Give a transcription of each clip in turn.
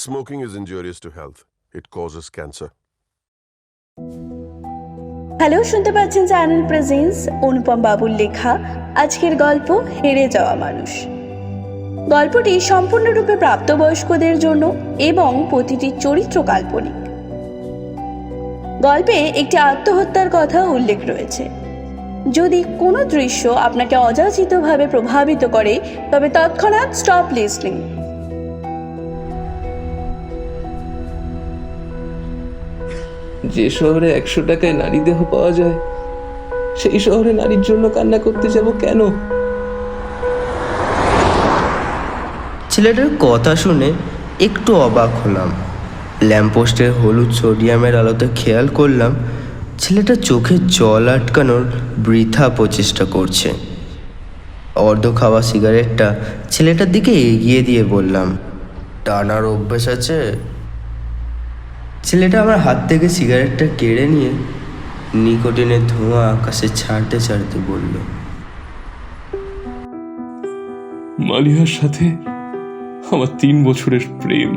Smoking is injurious to health. It causes cancer. Hello, শুনতে পাচ্ছেন channel presence অনুপম বাবুর লেখা আজকের গল্প হেরে যাওয়া মানুষ। গল্পটি সম্পূর্ণরূপে প্রাপ্তবয়স্কদের জন্য এবং প্রতিটি চরিত্র কাল্পনিক। গল্পে একটি আত্মহত্যার কথা উল্লেখ রয়েছে। যদি কোনো দৃশ্য আপনাকে অযাচিতভাবে প্রভাবিত করে তবে তৎক্ষণাৎ স্টপ লিসনিং। যে শহরে 100 টাকায় নারী দেহ পাওয়া যায় সেই শহরে নারীর জন্য কান্না করতে যাব কেন? ছেলেটার কথা শুনে একটু অবাক হলাম। ল্যাম্পপোস্টের হলুদ সোডিয়ামের আলোতে খেয়াল করলাম ছেলেটা চোখে জল আটকানোর বৃথা প্রচেষ্টা করছে। অর্ধ খাওয়া সিগারেটটা ছেলেটার দিকে এগিয়ে দিয়ে বললাম, টানার অভ্যাস আছে? ছেলেটা আমার হাত থেকে সিগারেটটা কেড়ে নিয়ে নিকোটিনের ধোঁয়া আকাশে ছাড়তে ছাড়তে বলল, মালিহার সাথে আমার 3 বছরের প্রেম,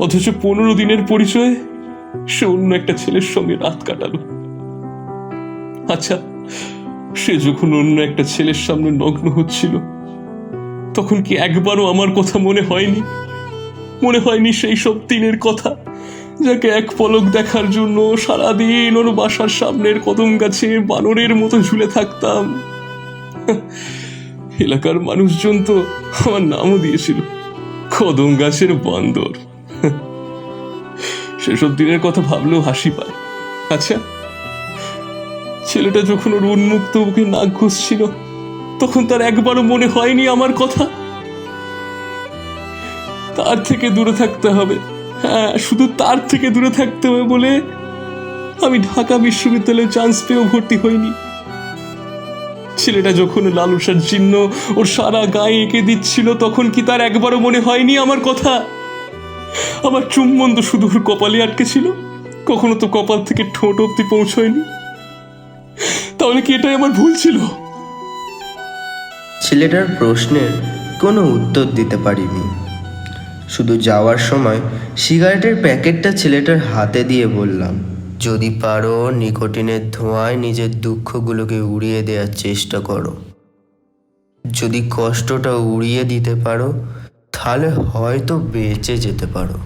অথচ 15 দিনের পরিচয়ে সে অন্য একটা ছেলের সঙ্গে রাত কাটালো। আচ্ছা, সে যখন অন্য একটা ছেলের সামনে নগ্ন হচ্ছিল তখন কি একবারও আমার কথা মনে হয়নি সেই সব দিনের কথা, যাকে এক পলক দেখার জন্য সারাদিন ওর বাসার সামনের কদম গাছে বানরের মতো ঝুলে থাকতাম। এলাকার মানুষজন তো আমার নামও দিয়েছিল কদম গাছের বান্দর। সেসব দিনের কথা ভাবলেও হাসি পায়। আচ্ছা, ছেলেটা যখন ওর উন্মুক্ত বুকে নাক ঘষছিল তখন তার একবারও মনে হয়নি আমার কথা? তার থেকে দূরে থাকতে হবে, হ্যাঁ শুধু তার থেকে দূরে থাকতে হবে বলে আমি ঢাকা বিশ্ববিদ্যালয়ে চান্স পেয়েও ভর্তি হইনি। ছেলেটা যখন লালসার চিহ্ন ওর সারা গায়ে এঁকে দিচ্ছিল তখন কি তার একবারও মনে হয়নি আমার কথা? আমার চুম্বন তো শুধু ওর কপালে আটকে ছিল, কখনো তো কপাল থেকে ঠোঁট অব্দি পৌঁছয়নি। তাহলে কি এটাই আমার ভুল ছিল? ছেলেটার প্রশ্নের কোনো উত্তর দিতে পারিনি। শুধু যাওয়ার সময় সিগারেটের প্যাকেটটা ছেলেটার হাতে দিয়ে বললাম, যদি পারো নিকোটিনের ধোঁয়ায় নিজের দুঃখগুলোকে উড়িয়ে দেওয়ার চেষ্টা করো। যদি কষ্টটা উড়িয়ে দিতে পারো তাহলে হয়তো বেঁচে যেতে পারো।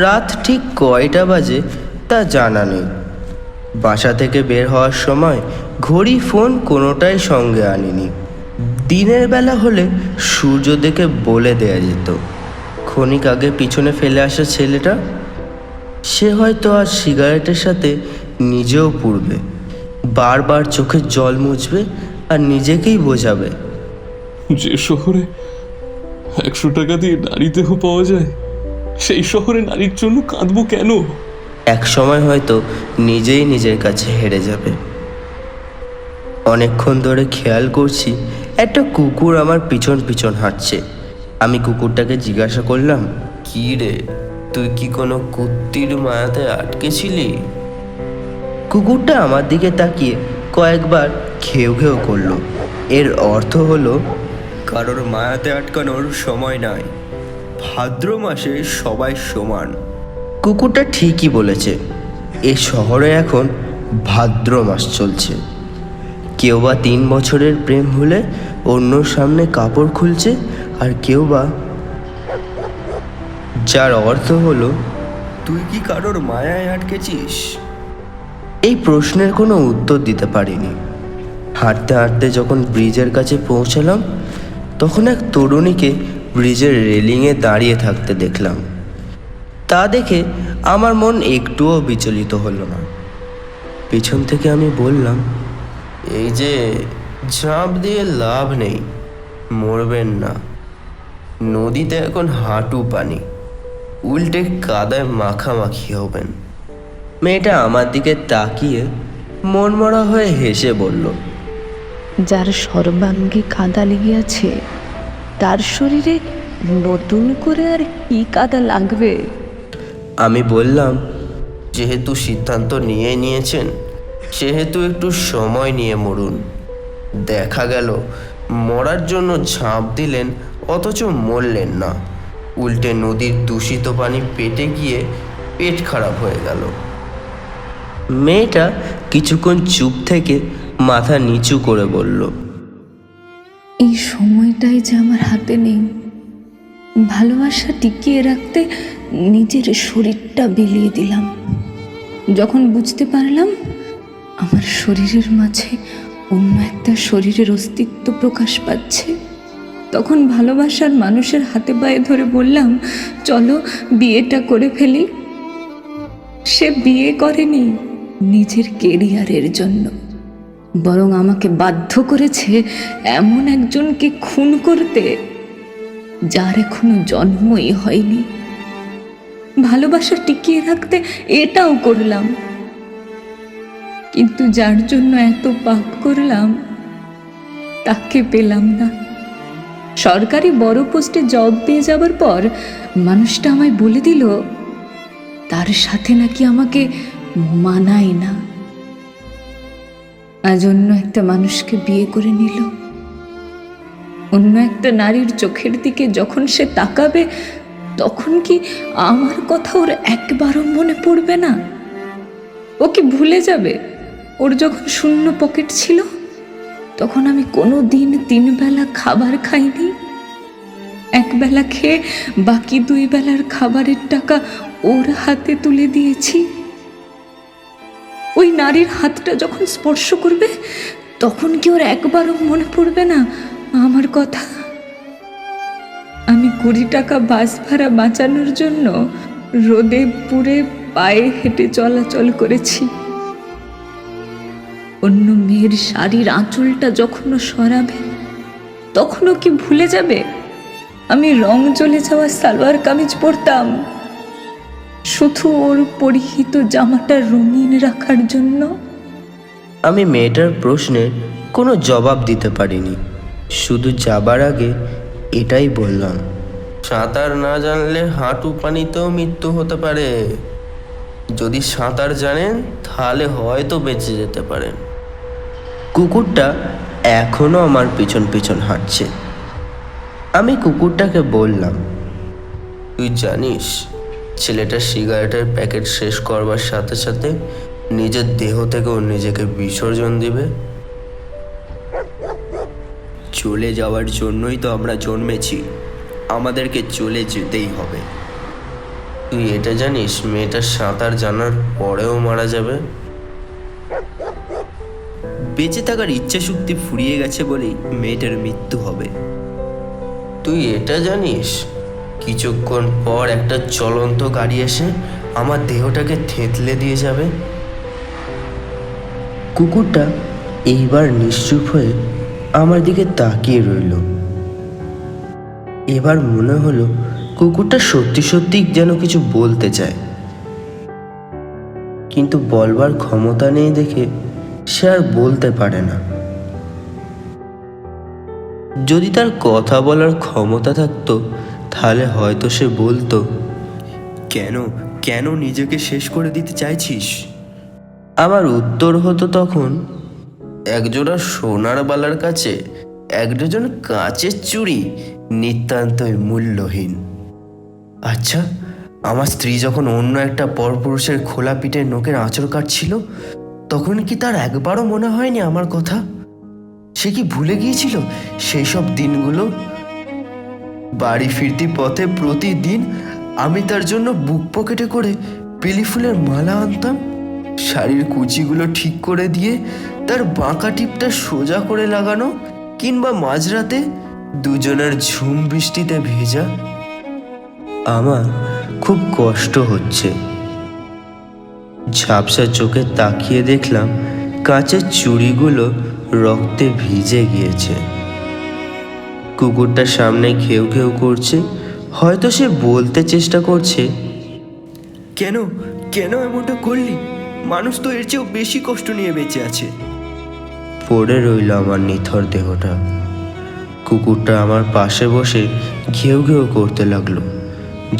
রাত ঠিক কয়টা বাজে তা জানা নেই। বাসা থেকে বের হওয়ার সময় ঘড়ি, ফোন কোনোটাই সঙ্গে আনিনি। দিনের বেলা হলে সূর্য দেখে বলে দেয়া যেত। ক্ষণিক আগে পিছনে ফেলে আসা ছেলেটা, সে হয়তো আর সিগারেটের সাথে নিজেও পুড়বে, বারবার চোখের জল মুছবে আর নিজেকেই বোঝাবে, যে শহরে 100 টাকা দিয়ে নারী দেহ পাওয়া যায় সেই শহরে নারীর জন্য কাঁদবো কেন? এক সময় হয়তো নিজেই নিজের কাছে হেরে যাবে। অনেকক্ষণ ধরে খেয়াল করছি একটা কুকুর আমার পিছন পিছন হাঁটছে। আমি কুকুরটাকে জিজ্ঞাসা করলাম, কি রে, তুই কি কোনো কুত্তির মায়াতে আটকেছিলি? কুকুরটা আমার দিকে তাকিয়ে কয়েকবার ঘেউ ঘেউ করলো। এর অর্থ হলো, কারোর মায়াতে আটকানোর সময় নাই, ভাদ্র মাসে সবাই সমান। কুকুরটা ঠিকই বলেছে। এ শহরে এখন ভাদ্র মাস চলছে। কেউ বা 3 বছরের প্রেম হলে অন্যর সামনে কাপড় খুলছে, আর কেউ বা, যার অর্থ হলো, তুই কি কারোর মায়ায় আটকেছিস? এই প্রশ্নের কোনো উত্তর দিতে পারিনি। হাঁটতে হাঁটতে যখন ব্রিজের কাছে পৌঁছালাম তখন এক তরুণীকে ব্রিজের রেলিংয়ে দাঁড়িয়ে থাকতে দেখলাম। তা দেখে আমার মন একটুও বিচলিত হলো না। পিছন থেকে আমি বললাম, এই যে, ঝাঁপ দিয়ে লাভ নেই, মরবেন না। নদীতে এখন হাঁটু পানি, উল্টে কাদায় মাখামাখি হবেন। মেয়েটা আমার দিকে তাকিয়ে মনমরা হয়ে হেসে বলল, যার সর্বাঙ্গে কাদা লেগে আছে তার শরীরে নতুন করে আর কি কাদা লাগবে? আমি বললাম, যেহেতু সিদ্ধান্ত নিয়েছেন সেহেতু একটু সময় নিয়ে মরুন। দেখা গেল মরার জন্য ঝাঁপ দিলেন, অথচ মরলেন না। উল্টে নদীর দূষিত পানি পেটে গিয়ে পেট খারাপ হয়ে গেল। মেয়েটা কিছুক্ষণ চুপ থেকে মাথা নিচু করে বলল, এই সময়টাই যে আমার হাতে নেই। ভালোবাসা টিকিয়ে রাখতে নিজের শরীরটা বিলিয়ে দিলাম। যখন বুঝতে পারলাম আমার শরীরের মাঝে অন্য একটা শরীরের অস্তিত্ব প্রকাশ পাচ্ছে, তখন ভালোবাসার মানুষের হাতে পায়ে ধরে বললাম, চলো বিয়েটা করে ফেলি। সে বিয়ে করেনি নিজের কেরিয়ারের জন্য, বরং আমাকে বাধ্য করেছে এমন একজনকে খুন করতে যার এখনো জন্মই হয়নি। ভালোবাসা টিকিয়ে রাখতে এটাও করলাম, কিন্তু যার জন্য এত পাপ করলাম তাকে পেলাম না। সরকারি বড় পোস্টে জব পেয়ে যাবার পর মানুষটা আমায় বলে দিল তার সাথে নাকি আমাকে মানায় না। আজ অন্য একটা মানুষকে বিয়ে করে নিল। অন্য একটা নারীর চোখের দিকে যখন সে তাকাবে, তখন কি আমার কথা ওর একবারও মনে পড়বে না? ও কি ভুলে যাবে ওর যখন শূন্য পকেট ছিল তখন আমি কোনো দিন 3 বেলা খাবার খাইনি? একবেলা খেয়ে বাকি 2 বেলার খাবারের টাকা ওর হাতে তুলে দিয়েছি। ওই নারীর হাতটা যখন স্পর্শ করবে তখন কি ওর একবারও মনে পড়বে না আমার কথা? আমি 20 টাকা বাস ভাড়া বাঁচানোর জন্য রোদে পুড়ে পায়ে হেঁটে চলাচল করেছি। অন্য মেয়ের শাড়ির আঁচলটা যখনও সরাবে তখনও কি ভুলে যাবে আমি রং জ্বলে যাওয়া সালোয়ার কামিজ পরতাম শুধু ওর পরিহিত জামাটা রঙিন রাখার জন্য? আমি মেয়েটার প্রশ্নের কোনো জবাব দিতে পারিনি। শুধু যাবার আগে এটাই বললাম, সাঁতার না জানলে হাঁটু পানিতেও মৃত্যু হতে পারে। যদি সাঁতার জানেন তাহলে হয়তো বেঁচে যেতে পারেন। কুকুরটা এখনো আমার পিছন পিছন হাঁটছে। আমি কুকুরটাকে বললাম, তুই জানিস ছেলেটা সিগারেটের প্যাকেট শেষ করবার সাথে সাথে নিজের দেহ থেকেও নিজেকে বিসর্জন দিবে? চলে যাওয়ার জন্যই তো আমরা জন্মেছি, আমাদেরকে চলে যেতেই হবে। তুই এটা জানিস মেয়েটা সাঁতার জানার পরেও মারা যাবে? বেঁচে থাকার ইচ্ছা শক্তি ফুরিয়ে গেছে বলেই মেয়েটার মৃত্যু হবে। তুই এটা জানিস কিছুক্ষণ পর একটা চলন্ত গাড়ি এসে আমার দেহটাকে থেঁতলে দিয়ে যাবে? কুকুরটা এইবার নিশ্চুপ হয়ে আমার দিকে তাকিয়ে রইল। এবার মনে হলো কুকুরটা সত্যি সত্যি যেন কিছু বলতে চায়, কিন্তু বলবার ক্ষমতা নেই দেখে সে আর বলতে পারে না। যদি তার কথা বলার ক্ষমতা থাকতো তাহলে হয়তো সে বলতো, কেন কেন নিজেকে শেষ করে দিতে চাইছিস? আমার উত্তর হতো তখন, একজোড়া সোনার বালার কাছে এক ডজন কাঁচের চুড়ি নিতান্তই মূল্যহীন। আচ্ছা, আমার স্ত্রী যখন অন্য একটা পরপুরুষের খোলা পিঠের নোকের আঁচড় কাটছিল তখন কি তার একবারও মনে হয়নি আমার কথা? সে কি ভুলে গিয়েছিল সেই সব দিনগুলো? বাড়ি ফিরতি পথে প্রতিদিন আমি তার জন্য বুক পকেটে করে বেলি ফুলের মালা আনতাম, শাড়ির কুচিগুলো ঠিক করে দিয়ে তার বাঁকা টিপটা সোজা করে লাগানো, কিংবা মাঝরাতে দুজনের ঝুম বৃষ্টিতে ভেজা। আমার খুব কষ্ট হচ্ছে। ঝাপসা চোখে তাকিয়ে দেখলাম কাঁচের চুড়িগুলো রক্তে ভিজে গিয়েছে। কুকুরটা সামনে ঘেউ ঘেউ করছে, হয়তো সে বলতে চেষ্টা করছে, কেন কেন এমনটা করলি? মানুষ তো এর চেয়েও বেশি কষ্ট নিয়ে বেঁচে আছে। পড়ে রইল আমার নিথর দেহটা। কুকুরটা আমার পাশে বসে ঘেউ ঘেউ করতে লাগলো,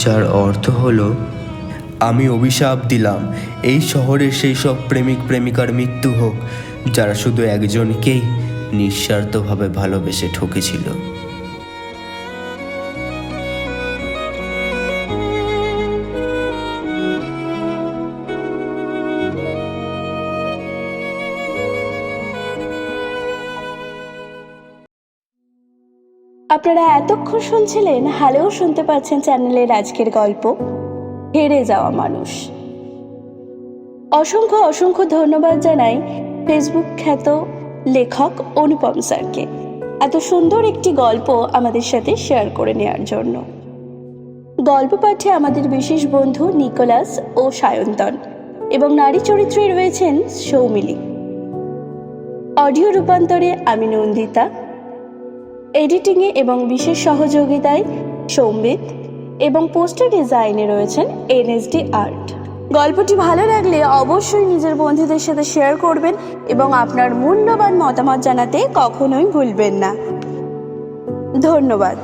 যার অর্থ হলো, আমি অভিশাপ দিলাম এই শহরে সেই সব প্রেমিক প্রেমিকার মৃত্যু হোক যারা শুধু একজনকেই নিঃস্বার্থভাবে ভালোবেসে ঠকেছিল। আপনারা এতক্ষণ শুনছিলেন, হালেও শুনতে পাচ্ছেন চ্যানেলের আজকের গল্প হেরে যাওয়া মানুষ। অসংখ্য অসংখ্য ধন্যবাদ জানাই ফেসবুক খ্যাত লেখক অনুপম স্যারকে এত সুন্দর একটি গল্প আমাদের সাথে শেয়ার করে নেওয়ার জন্য। গল্প পাঠে আমাদের বিশেষ বন্ধু নিকোলাস ও সায়ন্তন এবং নারী চরিত্রে রয়েছেন সৌমিলি। অডিও রূপান্তরে আমি নন্দিতা, এডিটিংয়ে এবং বিশেষ সহযোগিতায় সৌমিত এবং পোস্টার ডিজাইনে রয়েছেন NSD আর্ট। গল্পটি ভালো লাগলে অবশ্যই নিজের বন্ধুদের সাথে শেয়ার করবেন এবং আপনার মূল্যবান মতামত জানাতে কখনোই ভুলবেন না। ধন্যবাদ।